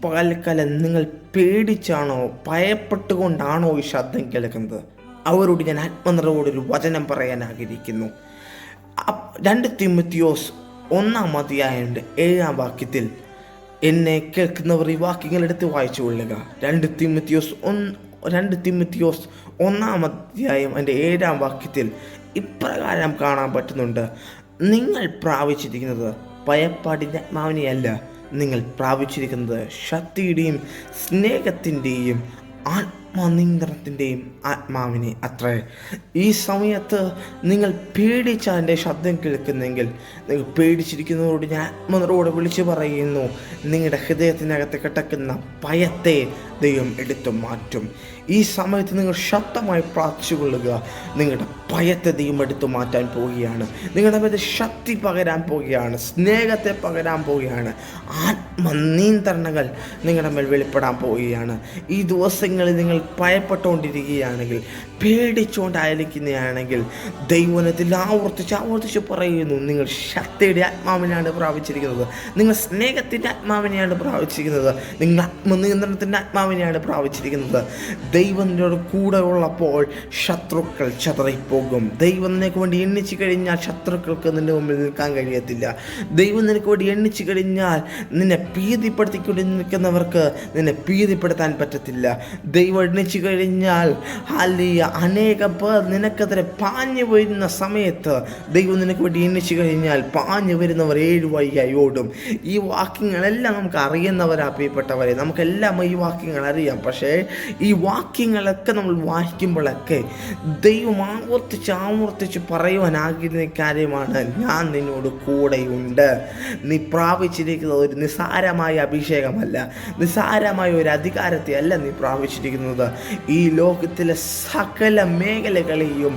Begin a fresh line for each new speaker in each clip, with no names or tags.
പകൽക്കാലം നിങ്ങൾ പേടിച്ചാണോ ഭയപ്പെട്ടുകൊണ്ടാണോ ഈ ശബ്ദം കേൾക്കുന്നത്? അവരോട് ഞാൻ ആത്മനിറവോടൊരു വചനം പറയാൻ ആഗ്രഹിക്കുന്നു. 2 തീമോഥെയോസ് 1:7 എന്നെ കേൾക്കുന്നവർ ഈ വാക്യങ്ങൾ എടുത്ത് വായിച്ചു കൊള്ളുക. 2 തീമോഥെയോസ് 1:7 ഇപ്രകാരം കാണാൻ പറ്റുന്നുണ്ട്: നിങ്ങൾ പ്രാപിച്ചിരിക്കുന്നത് ഭയപ്പാടിൻ്റെ ആത്മാവിനെയല്ല, നിങ്ങൾ പ്രാപിച്ചിരിക്കുന്നത് ശക്തിയുടെയും സ്നേഹത്തിൻ്റെയും ആത്മനിയന്ത്രണത്തിൻ്റെയും ആത്മാവിനെ അത്രേ. ഈ സമയത്ത് നിങ്ങൾ പേടിച്ചതിൻ്റെ ശബ്ദം കേൾക്കുന്നെങ്കിൽ, നിങ്ങൾ പേടിച്ചിരിക്കുന്നതോട് ഞാൻ ആത്മനിറവോടെ വിളിച്ചു പറയുന്നു, നിങ്ങളുടെ ഹൃദയത്തിനകത്ത് കിടക്കുന്ന ഭയത്തെ ദൈവം എടുത്തു മാറ്റും. ഈ സമയത്ത് നിങ്ങൾ ശക്തമായി പ്രാർത്ഥിച്ചുകൊള്ളുക. നിങ്ങളുടെ ഭയത്തെ ദൈവം എടുത്തു മാറ്റാൻ പോവുകയാണ്. നിങ്ങളുടെ മേൽ ശക്തി പകരാൻ പോവുകയാണ്, സ്നേഹത്തെ പകരാൻ പോവുകയാണ്, ആത്മനിയന്ത്രണങ്ങൾ നിങ്ങളുടെ മേൽ വെളിപ്പെടാൻ പോവുകയാണ്. ഈ ദിവസങ്ങളിൽ നിങ്ങൾ ഭയപ്പെട്ടുകൊണ്ടിരിക്കുകയാണെങ്കിൽ, പേടിച്ചുകൊണ്ടായിരിക്കുന്നതാണെങ്കിൽ, ദൈവത്തിൽ ആവർത്തിച്ച് പറയുന്നു, നിങ്ങൾ ശക്തിയുടെ ആത്മാവിനെയാണ് പ്രാപിച്ചിരിക്കുന്നത്, നിങ്ങൾ സ്നേഹത്തിൻ്റെ ആത്മാവിനെയാണ് പ്രാപിച്ചിരിക്കുന്നത്, നിങ്ങൾ ആത്മനിയന്ത്രണത്തിൻ്റെ ആത്മാവിനെയാണ് പ്രാപിച്ചിരിക്കുന്നത്. ദൈവത്തിനോട് കൂടെ ഉള്ളപ്പോൾ ശത്രുക്കൾ ചിതറിപ്പോകും. ദൈവം നിനക്ക് വേണ്ടി എണ്ണിച്ചു കഴിഞ്ഞാൽ ശത്രുക്കൾക്ക് നിന്റെ മുമ്പിൽ നിൽക്കാൻ കഴിയത്തില്ല. ദൈവം നിനക്ക് വേണ്ടി എണ്ണിച്ചു കഴിഞ്ഞാൽ നിന്നെ ഭീതിപ്പെടുത്തിക്കൊണ്ട് നിൽക്കുന്നവർക്ക് നിന്നെ ഭീതിപ്പെടുത്താൻ പറ്റത്തില്ല. ദൈവം എണ്ണിച്ചു കഴിഞ്ഞാൽ അനേക പേർ നിനക്കെതിരെ പാഞ്ഞു വരുന്ന സമയത്ത്, ദൈവം നിനക്ക് വേണ്ടി എണ്ണിച്ചു കഴിഞ്ഞാൽ പാഞ്ഞു വരുന്നവർ 7 വഴിയായി ഓടും. ഈ വാക്യങ്ങളെല്ലാം നമുക്ക് അറിയുന്നവരാ പ്രിയപ്പെട്ടവരെ, നമുക്കെല്ലാം ഈ വാക്യങ്ങൾ അറിയാം. പക്ഷേ ഈ വാക്യങ്ങളൊക്കെ നമ്മൾ വായിക്കുമ്പോഴൊക്കെ ദൈവം ആവർത്തിച്ച് പറയുവാൻ ആഗ്രഹിക്കുന്ന കാര്യമാണ്: ഞാൻ നിന്നോട് കൂടെയുണ്ട്. നീ പ്രാപിച്ചിരിക്കുന്നത് ഒരു നിസ്സാരമായ അഭിഷേകമല്ല, നിസ്സാരമായ ഒരു അധികാരത്തെ അല്ല നീ പ്രാപിച്ചിരിക്കുന്നത്. ഈ ലോകത്തിലെ സകല മേഖലകളെയും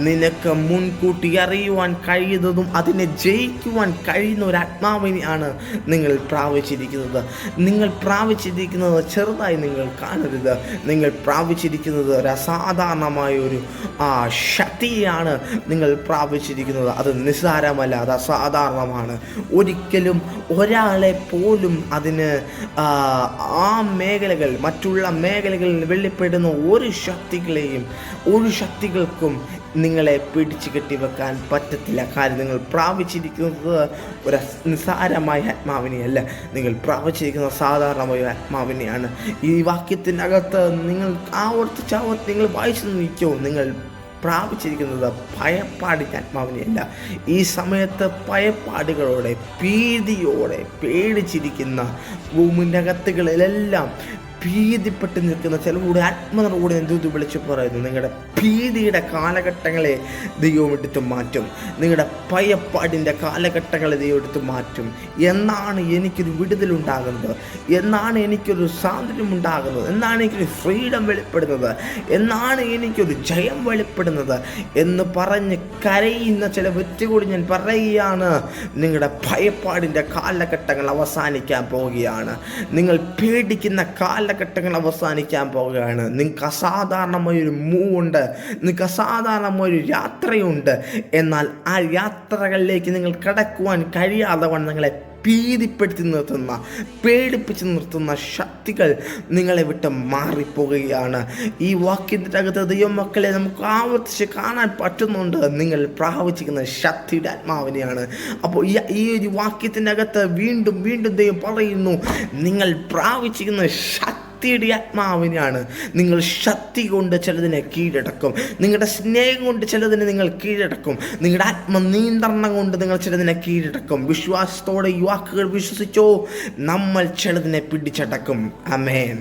നിനക്ക് മുൻകൂട്ടി അറിയുവാൻ കഴിയുന്നതും അതിനെ ജയിക്കുവാൻ കഴിയുന്ന ഒരു ആത്മാവിനെയാണ് നിങ്ങൾ പ്രാപിച്ചിരിക്കുന്നത്. നിങ്ങൾ പ്രാപിച്ചിരിക്കുന്നത് ചെറുതായി നിങ്ങൾ കാണരുത്. നിങ്ങൾ പ്രാപിച്ചിരിക്കുന്നത് ഒരു അസാധാരണമായ ഒരു ശക്തിയാണ് നിങ്ങൾ പ്രാപിച്ചിരിക്കുന്നത്. അത് നിസ്സാരമല്ല, അത് അസാധാരണമാണ്. ഒരിക്കലും ഒരാളെ പോലും അതിന് ആ മേഖലകൾ, മറ്റുള്ള മേഖലകളിൽ വെളിപ്പെടുന്ന ഒരു ശക്തികൾക്കും നിങ്ങളെ പിടിച്ചു കെട്ടിവെക്കാൻ പറ്റത്തില്ല. കാര്യം നിങ്ങൾ പ്രാപിച്ചിരിക്കുന്നത് ഒരു നിസ്സാരമായ ആത്മാവിനെയല്ല, നിങ്ങൾ പ്രാപിച്ചിരിക്കുന്ന സാധാരണമായ ആത്മാവിനെയാണ്. ഈ വാക്യത്തിനകത്ത് നിങ്ങൾ ആവർത്തിച്ച് നിങ്ങൾ വായിച്ചു നിൽക്കൂ. നിങ്ങൾ പ്രാപിച്ചിരിക്കുന്നത് ഭയപ്പാടിൻ്റെ ആത്മാവിനെയല്ല. ഈ സമയത്ത് ഭയപ്പാടുകളോടെ, ഭീതിയോടെ പേടിച്ചിരിക്കുന്ന ഭൂമിൻ്റെ അകത്തുകളിലെല്ലാം ഭീതിപ്പെട്ട് നിൽക്കുന്ന ചിലരുടെ ആത്മനിറവോടെ എന്ത് വിളിച്ചു പറയുന്നു: നിങ്ങളുടെ ഭീതിയുടെ കാലഘട്ടങ്ങളെ ദൈവം എടുത്തു മാറ്റും. നിങ്ങളുടെ ഭയപ്പാടിൻ്റെ കാലഘട്ടങ്ങളെ ദൈവം എടുത്തു മാറ്റും. എന്നാണ് എനിക്കൊരു വിടുതലുണ്ടാകുന്നത്, എന്നാണ് എനിക്കൊരു സ്വാതന്ത്ര്യം ഉണ്ടാകുന്നത്, എന്നാണ് എനിക്കൊരു ഫ്രീഡം വെളിപ്പെടുന്നത്, എന്നാണ് എനിക്കൊരു ജയം വെളിപ്പെടുന്നത് എന്ന് പറഞ്ഞ് കരയുന്ന ചില വ്യക്തികളോട് ഞാൻ പറയുകയാണ്: നിങ്ങളുടെ ഭയപ്പാടിൻ്റെ കാലഘട്ടങ്ങൾ അവസാനിക്കാൻ പോവുകയാണ്. നിങ്ങൾ പേടിക്കുന്ന കാലഘട്ടങ്ങൾ അവസാനിക്കാൻ പോവുകയാണ്. നിങ്ങൾക്ക് അസാധാരണമായൊരു മൂവുണ്ട്, നിങ്ങൾക്ക് അസാധാരണമായൊരു യാത്രയുണ്ട്. എന്നാൽ ആ യാത്രകളിലേക്ക് നിങ്ങൾ കടക്കുവാൻ കഴിയാതെ വണ്ണം നിങ്ങളെ ഭീതിപ്പെടുത്തി നിർത്തുന്ന, പേടിപ്പിച്ച് നിർത്തുന്ന ശക്തികൾ നിങ്ങളെ വിട്ട് മാറിപ്പോകുകയാണ്. ഈ വാക്യത്തിൻ്റെ അകത്ത് ദൈവമക്കളെ നമുക്ക് ആവർത്തിച്ച് കാണാൻ പറ്റുന്നുണ്ട്. നിങ്ങൾ പ്രാപിച്ചിരിക്കുന്ന ശക്തിയുടെ ആത്മാവിനെയാണ്. അപ്പോൾ ഈ ഒരു വാക്യത്തിൻ്റെ അകത്ത് വീണ്ടും ദൈവം പറയുന്നു: നിങ്ങൾ പ്രാപിച്ചിരിക്കുന്ന ശക്തിയുടെ ആത്മാവിനെയാണ്. നിങ്ങൾ ശക്തി കൊണ്ട് ചിലതിനെ കീഴടക്കും, നിങ്ങളുടെ സ്നേഹം കൊണ്ട് ചിലതിനെ നിങ്ങൾ കീഴടക്കും, നിങ്ങളുടെ ആത്മനിയന്ത്രണം കൊണ്ട് നിങ്ങൾ ചിലതിനെ കീഴടക്കും. വിശ്വാസത്തോടെ ഈ വാക്കുകൾ വിശ്വസിച്ചോ, നമ്മൾ ചിലതിനെ പിടിച്ചടക്കും. ആമേൻ.